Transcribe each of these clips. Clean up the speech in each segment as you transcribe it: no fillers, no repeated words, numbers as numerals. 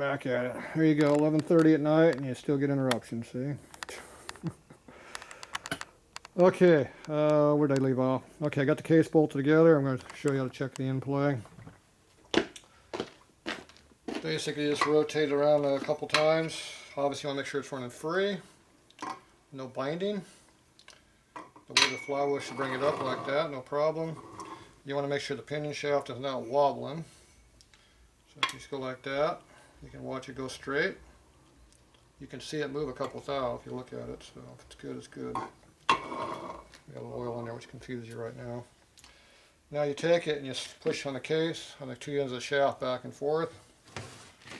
back at it. Here you go, 11:30 at night, and you still get interruptions, see? Okay, where'd I leave off? Okay, I got the case bolted together. I'm going to show you how to check the in-play. Basically, just rotate it around a couple times. Obviously, you want to make sure it's running free. No binding. The way the flywheel should bring it up like that, no problem. You want to make sure the pinion shaft is not wobbling. So if you just go like that, you can watch it go straight. You can see it move a couple thou if you look at it, so if it's good, it's good. We got a little oil in there which confuses you right now. Now you take it and you push on the case, on the two ends of the shaft back and forth,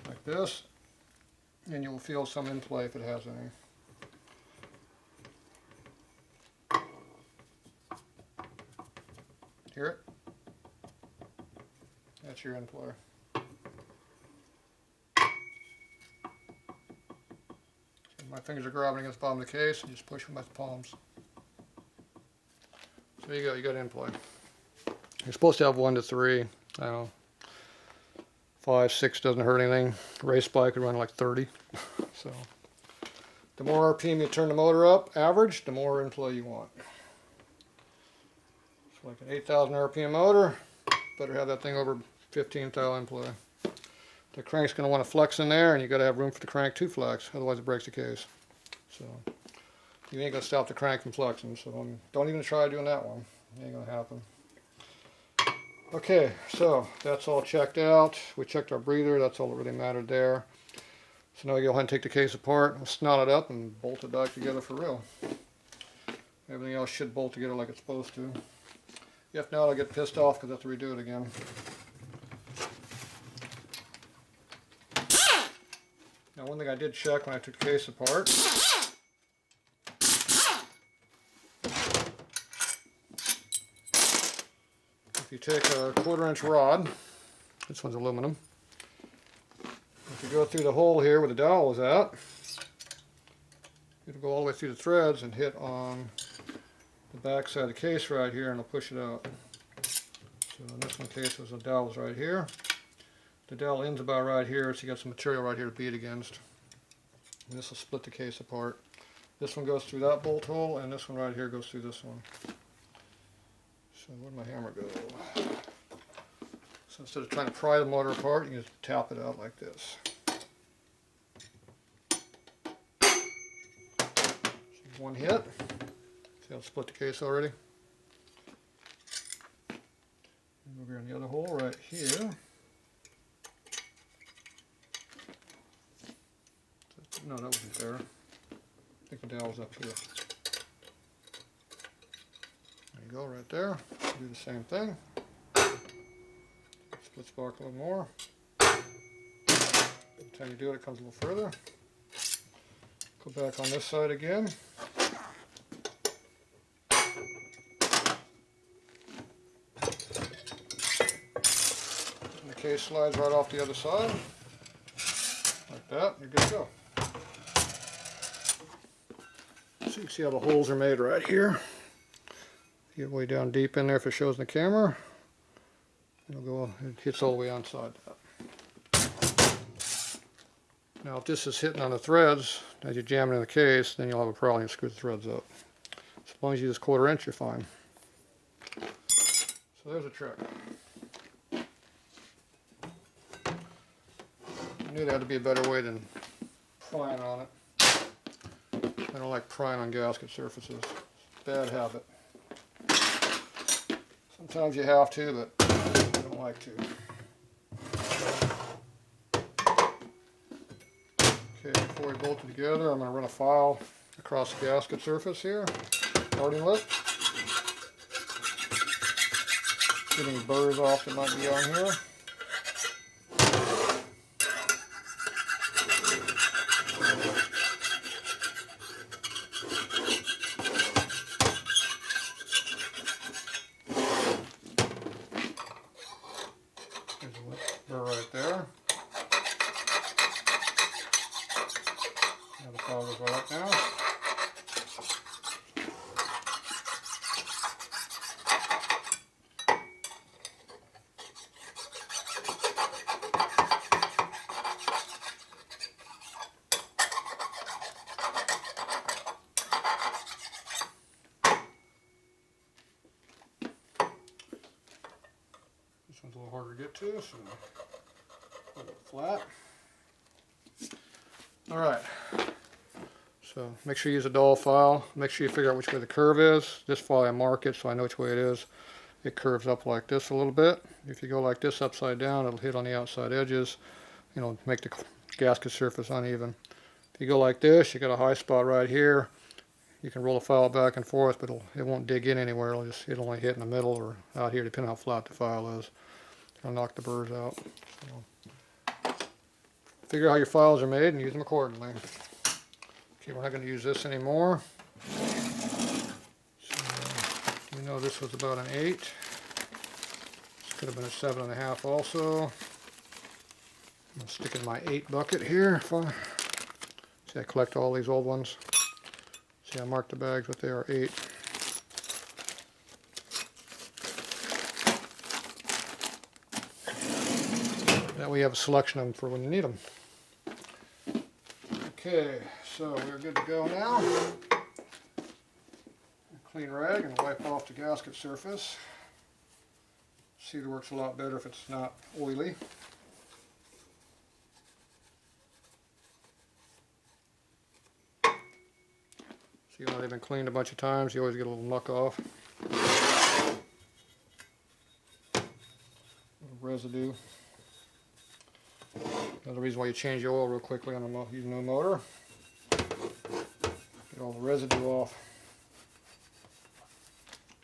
like this, and you will feel some in play if it has any. Hear it? That's your in play. My fingers are grabbing against the bottom of the case and just push with my palms. So there you go, you got in play. You're supposed to have 1 to 3. I don't know. 5, 6 doesn't hurt anything. Race bike would run like 30. So the more RPM you turn the motor up, average, the more in play you want. So like an 8,000 RPM motor, better have that thing over 15 thou in play. The crank's going to want to flex in there, and you got to have room for the crank to flex, otherwise it breaks the case. So you ain't going to stop the crank from flexing, so don't even try doing that one. It ain't going to happen. Okay, so that's all checked out. We checked our breather, that's all that really mattered there. So now we go ahead and take the case apart, we'll snot it up and bolt it back together for real. Everything else should bolt together like it's supposed to. If not, I'll get pissed off because I have to redo it again. Now, one thing I did check when I took the case apart, if you take a 1/4-inch rod, this one's aluminum, if you go through the hole here where the dowel is at, it'll go all the way through the threads and hit on the back side of the case right here, and it'll push it out. So in this one case, the dowel's right here. The dowel ends about right here, so you got some material right here to beat against. And this will split the case apart. This one goes through that bolt hole, and this one right here goes through this one. So where'd my hammer go? So instead of trying to pry the motor apart, you can just tap it out like this. So one hit. See how it split the case already? And over in the other hole right here. No, that wasn't there. I think the dowel's up here. There you go, right there. Do the same thing. Split spark a little more. Every time you do it, it comes a little further. Go back on this side again. And the case slides right off the other side. Like that, you're good to go. So you can see how the holes are made right here. Get way down deep in there if it shows in the camera. It'll go, it hits all the way inside that. Now if this is hitting on the threads as you jam it in the case, then you'll have a problem, you screw the threads up. So as long as you use 1/4 inch, you're fine. So there's a trick. I knew there had to be a better way than prying on it. I don't like prying on gasket surfaces. Bad habit. Sometimes you have to, but I don't like to. Okay, before we bolt it together, I'm going to run a file across the gasket surface here. Starting lip. Getting burrs off that might be on here. Burr right there. Now the file goes right up now. get to, so hold it flat. Alright, so make sure you use a dull file. Make sure you figure out which way the curve is. This file I mark it so I know which way it is. It curves up like this a little bit. If you go like this upside down, it'll hit on the outside edges, you know, make the gasket surface uneven. If you go like this, you got a high spot right here. You can roll the file back and forth, but it won't dig in anywhere. It'll only hit in the middle or out here, depending on how flat the file is. It'll knock the burrs out. So, figure out how your files are made and use them accordingly. Okay, we're not going to use this anymore. So, we know this was about an 8. This could have been a 7.5 also. I'm going to stick in my 8 bucket here. See, I collect all these old ones. See, I marked the bags, but they are 8. That way you have a selection of them for when you need them. Okay, so we're good to go now. A clean rag and wipe off the gasket surface. Sealer works a lot better if it's not oily. So even though they've been cleaned a bunch of times, you always get a little muck off. A little residue. Another reason why you change the oil real quickly on a new motor. Get all the residue off.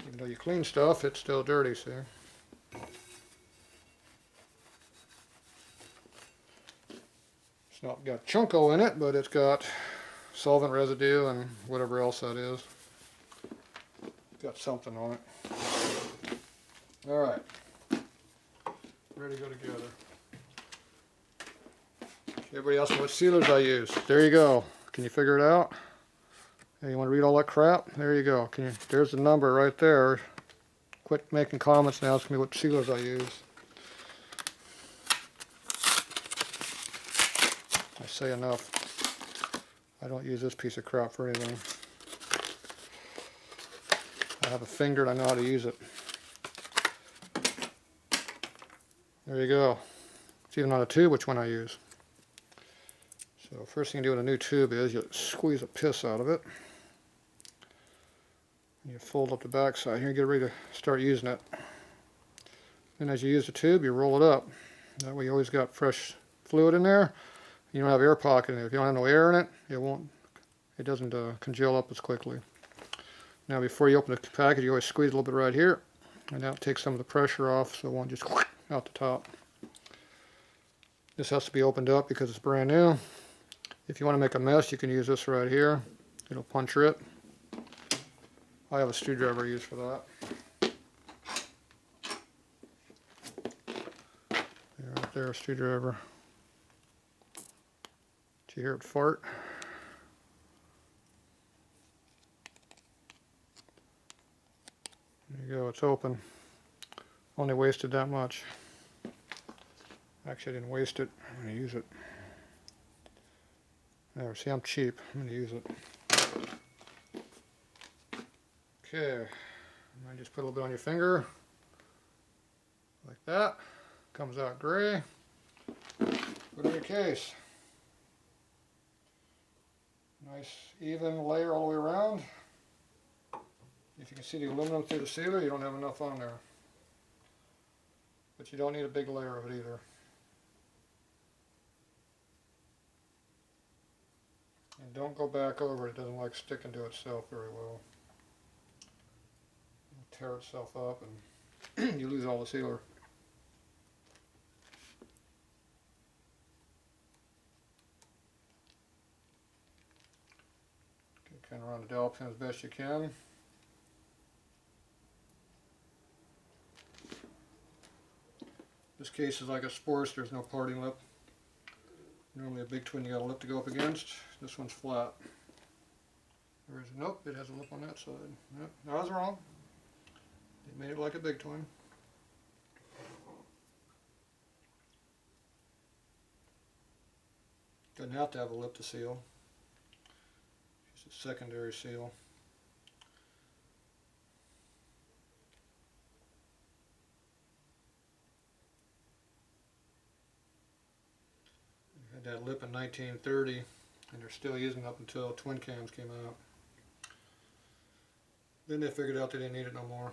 Even though you clean stuff, it's still dirty, see? It's not got chunko in it, but it's got solvent residue and whatever else that is. Got something on it. Alright. Ready to go together. Everybody else knows what sealers I use. There you go. Can you figure it out? Hey, you want to read all that crap? There you go. There's the number right there. Quit making comments now. It's going to be what sealers I use. I say enough. I don't use this piece of crap for anything. I have a finger and I know how to use it. There you go. It's even on a tube which one I use. So first thing you do with a new tube is you squeeze the piss out of it. You fold up the back side here and get ready to start using it. Then as you use the tube, you roll it up. That way you always got fresh fluid in there. You don't have air pocket in it. If you don't have no air in it, it doesn't congeal up as quickly. Now before you open the package, you always squeeze a little bit right here, and that takes some of the pressure off so it won't just out the top. This has to be opened up because it's brand new. If you want to make a mess, you can use this right here. It'll puncture it. I have a screwdriver I use for that. Right there, a screwdriver. Did you hear it fart? There you go, it's open. Only wasted that much. Actually, I didn't waste it. I'm going to use it. There, see, I'm cheap. I'm going to use it. Okay. I just put a little bit on your finger. Like that. Comes out gray. Put it in your case. Nice even layer all the way around. If you can see the aluminum through the sealer, you don't have enough on there. But you don't need a big layer of it either. And don't go back over it. It doesn't like sticking to itself very well. It'll tear itself up and you lose all the sealer. Okay, kind of around the dowel pin as best you can. This case is like a Sports, there's no parting lip. Normally a big twin you got a lip to go up against. This one's flat. There is, nope, it has a lip on that side. Nope, I was wrong. They made it like a big twin. Doesn't have to have a lip to seal. It's a secondary seal. Had that lip in 1930, and they're still using it up until twin cams came out. Then they figured out they didn't need it no more.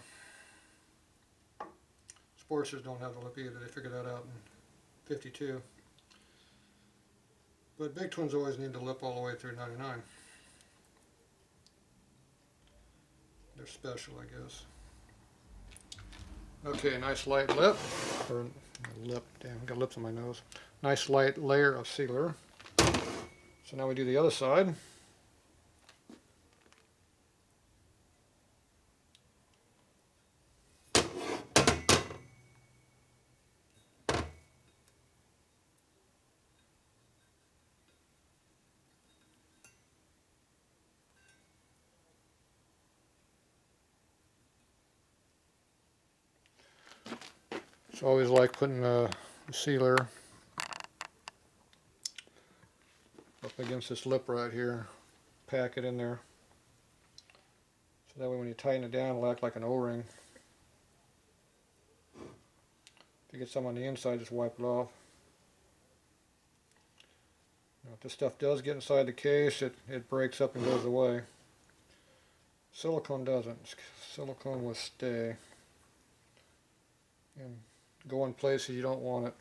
Sportsters don't have the lip either. They figured that out in 52. But big twins always need the lip all the way through 99. They're special, I guess. Okay, nice light lip. Or lip, damn, I got lips on my nose. Nice light layer of sealer. So now we do the other side. So I always like putting the sealer up against this lip right here, pack it in there. So that way when you tighten it down, it'll act like an O-ring. If you get some on the inside, just wipe it off. Now, if this stuff does get inside the case, it breaks up and goes away. Silicone doesn't. Silicone will stay and go in places you don't want it.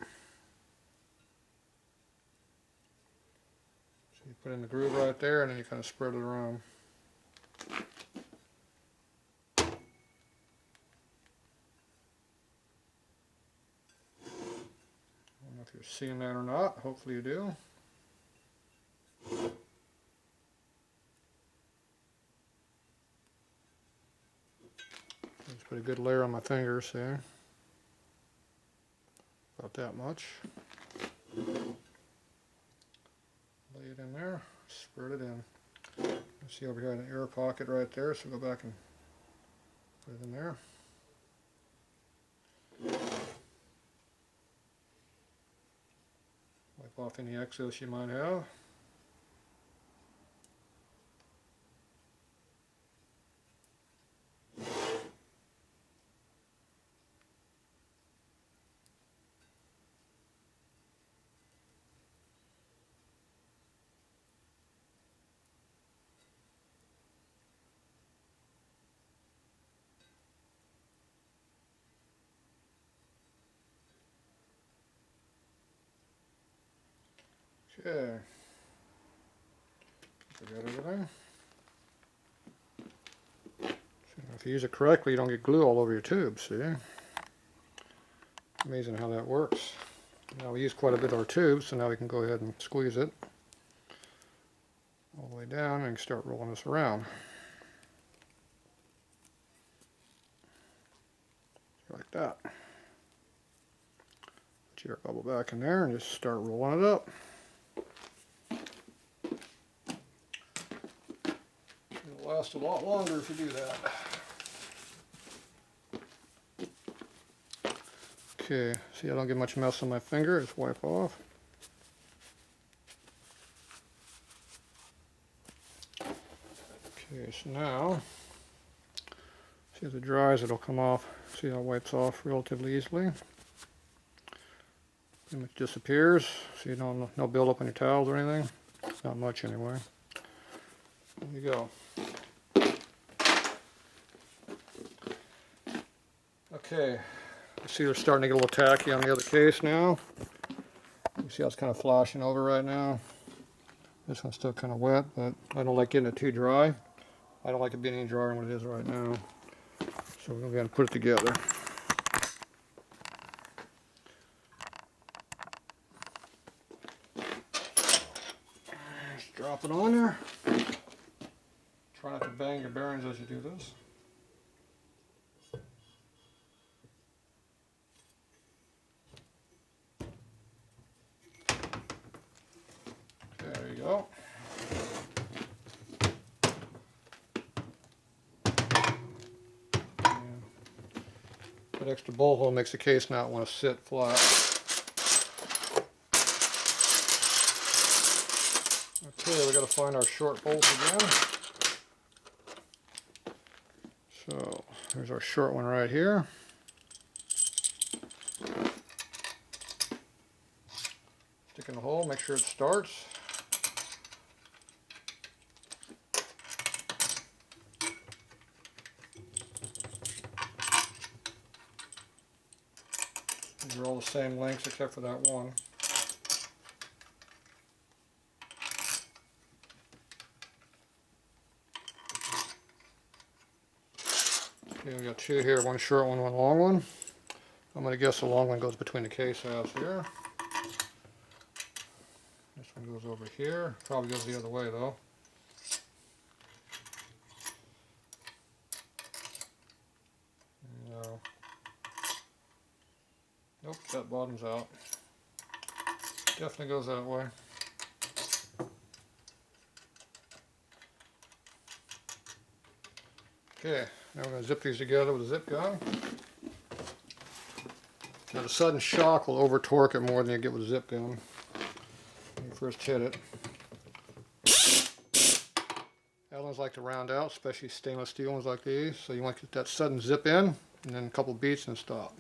So you put in the groove right there, and then you kind of spread it around. I don't know if you're seeing that or not. Hopefully you do. Just put a good layer on my fingers there. About that much. Lay it in there, spread it in. See over here an air pocket right there, so go back and put it in there. Wipe off any excess you might have. Okay. Forgot everything. So if you use it correctly, you don't get glue all over your tube, see? Amazing how that works. Now we use quite a bit of our tube, so now we can go ahead and squeeze it all the way down and start rolling this around. Like that. Put your bubble back in there and just start rolling it up. It'll last a lot longer if you do that. Okay, see I don't get much mess on my finger, just wipe off. Okay, so now, see as it dries it'll come off. See how it wipes off relatively easily. Pretty much disappears, so you don't no build up on your towels or anything. Not much anyway. There you go. Okay, see they're starting to get a little tacky on the other case now. You see how it's kind of flashing over right now. This one's still kind of wet, but I don't like getting it too dry. I don't like it being any drier than what it is right now. So we're going to put it together. Just drop it on there. Try not to bang your bearings as you do this. There you go. That extra bolt hole makes the case not want to sit flat. Okay, we got to find our short bolt again. So there's our short one right here. Stick crank in the hole, make sure it starts. These are all the same lengths except for that one. Okay, we got two here, one short one, one long one. I'm going to guess the long one goes between the case halves here. This one goes over here. Probably goes the other way though. No. Nope, that bottom's out. Definitely goes that way. Okay, now we're going to zip these together with a zip gun. Now the sudden shock will over torque it more than you get with a zip gun when you first hit it. That ones like to round out, especially stainless steel ones like these. So you want to get that sudden zip in, and then a couple beats and stop.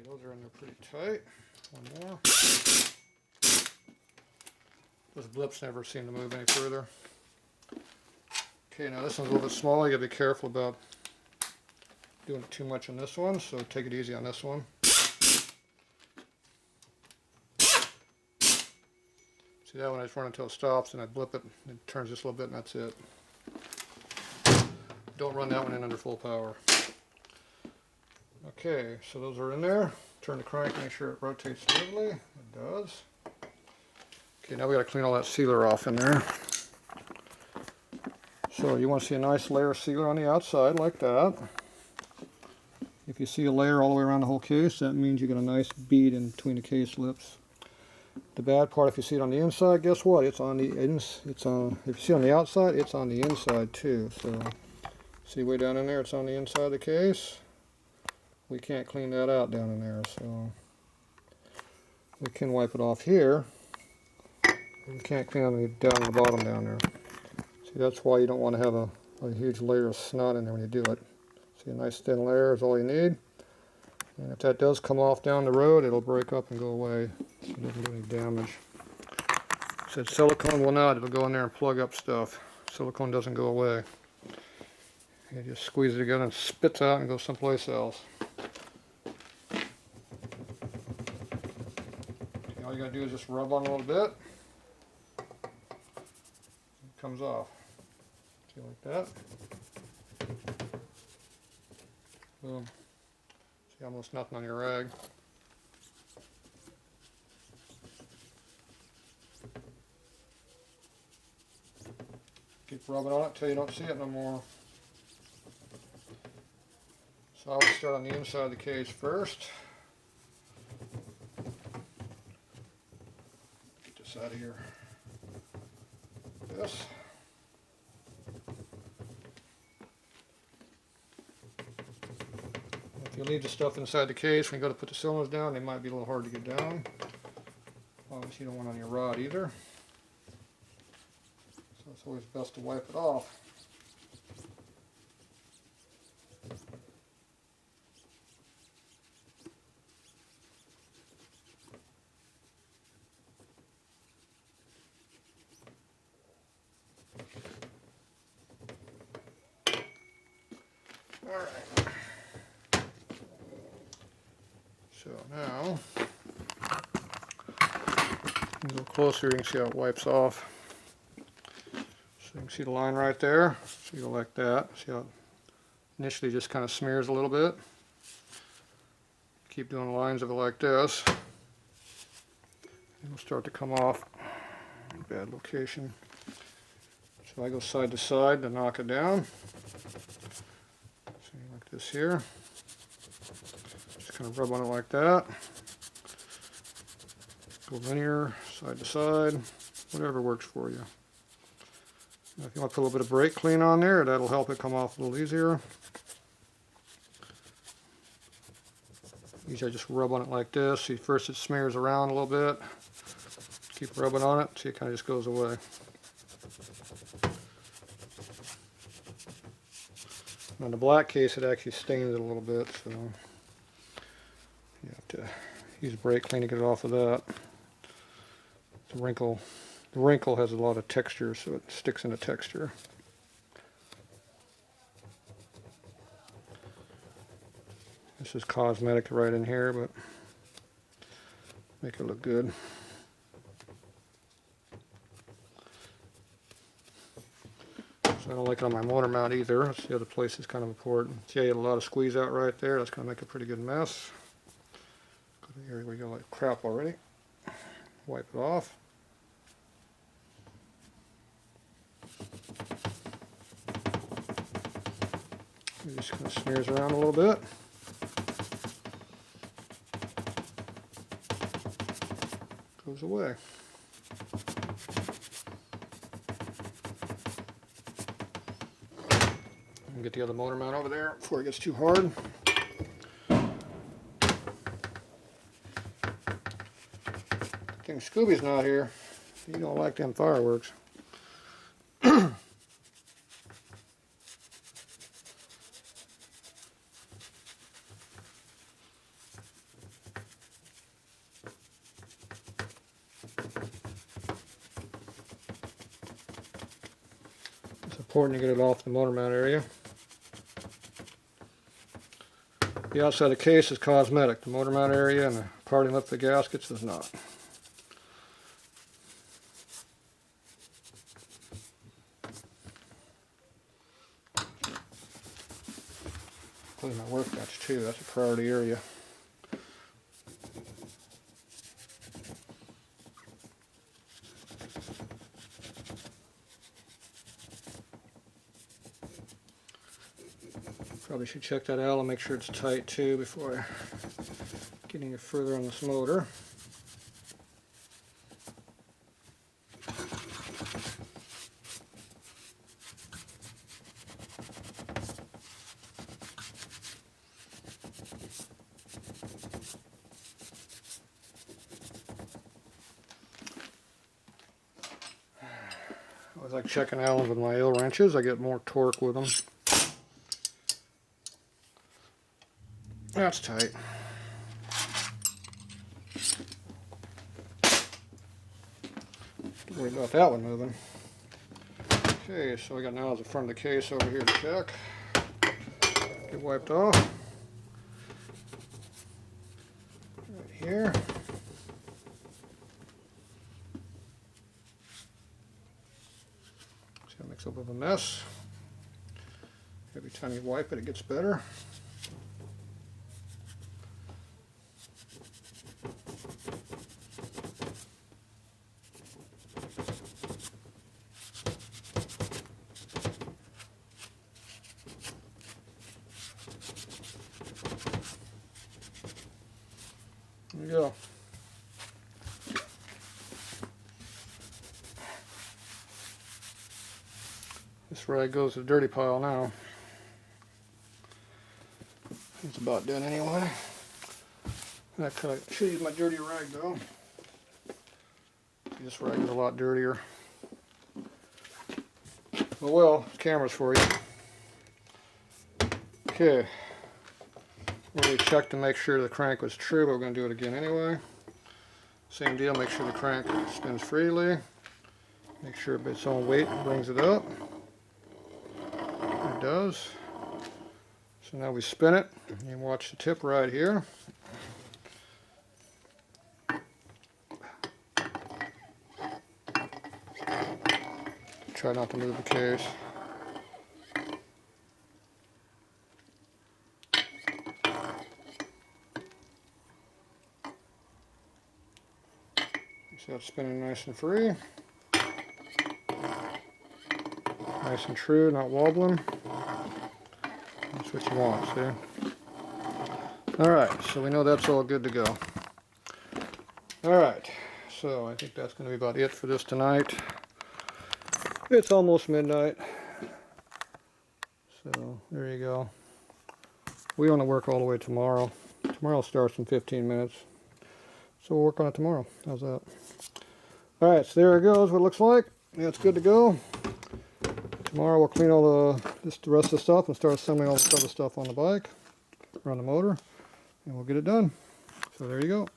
Those are in there pretty tight. One more. Those blips never seem to move any further. Okay, now this one's a little bit small. You gotta be careful about doing too much on this one, so take it easy on this one. See that one, I just run until it stops and I blip it, it turns just a little bit and that's it. Don't run that one in under full power. Okay, so those are in there. Turn the crank, make sure it rotates smoothly. It does. Okay, now we got to clean all that sealer off in there. So you want to see a nice layer of sealer on the outside like that. If you see a layer all the way around the whole case, that means you got a nice bead in between the case lips. The bad part, if you see it on the inside, guess what? It's on the if you see it on the outside, it's on the inside too. So see way down in there, it's on the inside of the case. We can't clean that out down in there, so we can wipe it off here. We can't clean it down the bottom down there. See, that's why you don't want to have a huge layer of snot in there when you do it. See, a nice thin layer is all you need. And if that does come off down the road, it'll break up and go away. So it doesn't do any damage. I said silicone will not. It'll go in there and plug up stuff. Silicone doesn't go away. You just squeeze it together and spits out and goes someplace else. All you gotta do is just rub on a little bit. It comes off. See, like that. Boom. See, almost nothing on your rag. Keep rubbing on it till you don't see it no more. So I would start on the inside of the case first. Get this out of here. This. If you leave the stuff inside the case when you go to put the cylinders down, they might be a little hard to get down. Obviously you don't want it on your rod either. So it's always best to wipe it off. Alright. So now, a little closer, you can see how it wipes off. So you can see the line right there. So you go like that. See how it initially just kind of smears a little bit. Keep doing lines of it like this. It'll start to come off. Bad location. So I go side to side to knock it down. See, like this here. Just kind of rub on it like that. Go linear, side to side, whatever works for you. Now if you want to put a little bit of brake clean on there, that'll help it come off a little easier. Usually I just rub on it like this. See, first it smears around a little bit. Keep rubbing on it. See, it kind of just goes away. On the black case, it actually stains it a little bit, so you have to use brake clean to get it off of that. The wrinkle has a lot of texture, so it sticks in the texture. This is cosmetic right in here, but make it look good. So I don't like it on my motor mount either. That's the other place that's kind of important. See, I get a lot of squeeze out right there. That's going to make a pretty good mess. Here we go, like crap already. Wipe it off. It just kind of smears around a little bit. Goes away. And get the other motor mount over there before it gets too hard. I think Scooby's not here. You don't like them fireworks. It's important to get it off the motor mount area. The outside of the case is cosmetic. The motor mount area and the parting lip of the gaskets is not. Clean my workbench too. That's a priority area. Probably should check that out and make sure it's tight too before I get any further on this motor. I always like checking Allen with my L wrenches. I get more torque with them. That's tight. Don't worry about that one moving. Okay, so we got now the front of the case over here to check. Get wiped off. Right here. See how it makes a bit of a mess. Every time you wipe it, it gets better. There you go. This rag goes to the dirty pile now. It's about done anyway. I should use my dirty rag though. This rag is a lot dirtier. Well, cameras for you. Okay. We checked to make sure the crank was true, but we're going to do it again anyway. Same deal, make sure the crank spins freely. Make sure its own weight brings it up. It does. So now we spin it. You watch the tip right here. Try not to move the case. See how it's spinning nice and free. Nice and true, not wobbling. That's what you want, see? Alright, so we know that's all good to go. Alright, so I think that's going to be about it for this tonight. It's almost midnight. So, there you go. We want to work all the way tomorrow. Tomorrow starts in 15 minutes. So we'll work on it tomorrow. How's that? Alright, so there it goes, what it looks like. Yeah, it's good to go. Tomorrow we'll clean all the rest of the stuff and start assembling all this other stuff on the bike, or on the motor, and we'll get it done. So there you go.